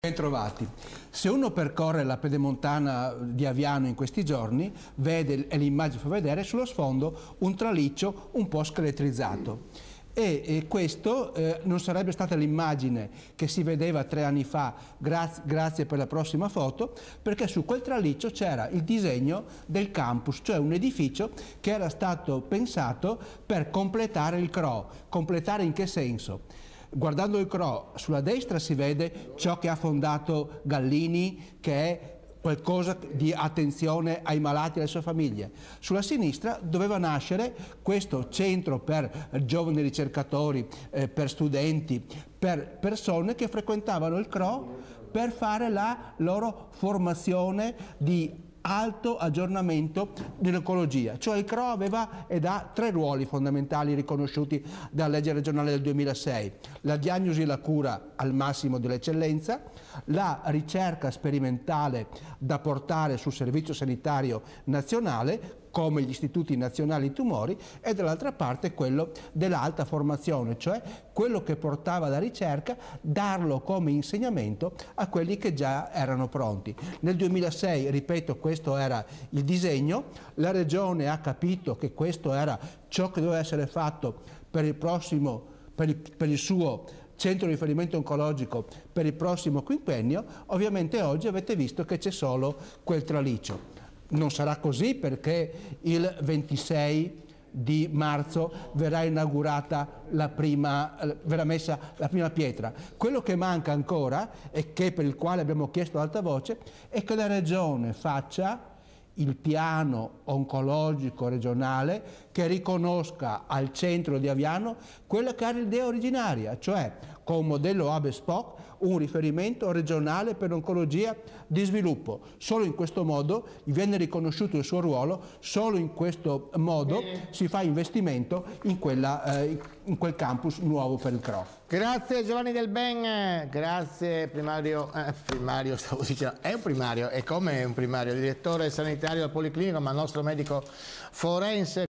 Bentrovati. Se uno percorre la pedemontana di Aviano in questi giorni, vede, e l'immagine fa vedere, sullo sfondo un traliccio un po' scheletrizzato. E questo non sarebbe stata l'immagine che si vedeva 3 anni fa, grazie per la prossima foto, perché su quel traliccio c'era il disegno del campus, cioè un edificio che era stato pensato per completare il CRO. Completare in che senso? Guardando il CRO, sulla destra si vede ciò che ha fondato Gallini, che è qualcosa di attenzione ai malati e alle sue famiglie. Sulla sinistra doveva nascere questo centro per giovani ricercatori, per studenti, per persone che frequentavano il CRO per fare la loro formazione di alto aggiornamento dell'oncologia. Cioè il CRO aveva ed ha 3 ruoli fondamentali riconosciuti dalla legge regionale del 2006: la diagnosi e la cura al massimo dell'eccellenza, la ricerca sperimentale da portare sul Servizio Sanitario Nazionale, come gli istituti nazionali tumori, e dall'altra parte quello dell'alta formazione, cioè quello che portava la ricerca, darlo come insegnamento a quelli che già erano pronti. Nel 2006, ripeto, questo era il disegno, la Regione ha capito che questo era ciò che doveva essere fatto per il prossimo, per il suo centro di riferimento oncologico per il prossimo quinquennio. Ovviamente oggi avete visto che c'è solo quel traliccio. Non sarà così, perché il 26 di marzo verrà inaugurata verrà messa la prima pietra. Quello che manca ancora, e che per il quale abbiamo chiesto ad alta voce, è che la Regione faccia il piano oncologico regionale che riconosca al centro di Aviano quella che era l'idea originaria, cioè con un modello hub e spoke, un riferimento regionale per l'oncologia di sviluppo. Solo in questo modo gli viene riconosciuto il suo ruolo, solo in questo modo si fa investimento in quel campus nuovo per il CRO. Grazie Giovanni Del Ben, grazie primario, stavo dicendo, è un primario, è come un primario, direttore sanitario al Policlinico, ma nostro medico forense.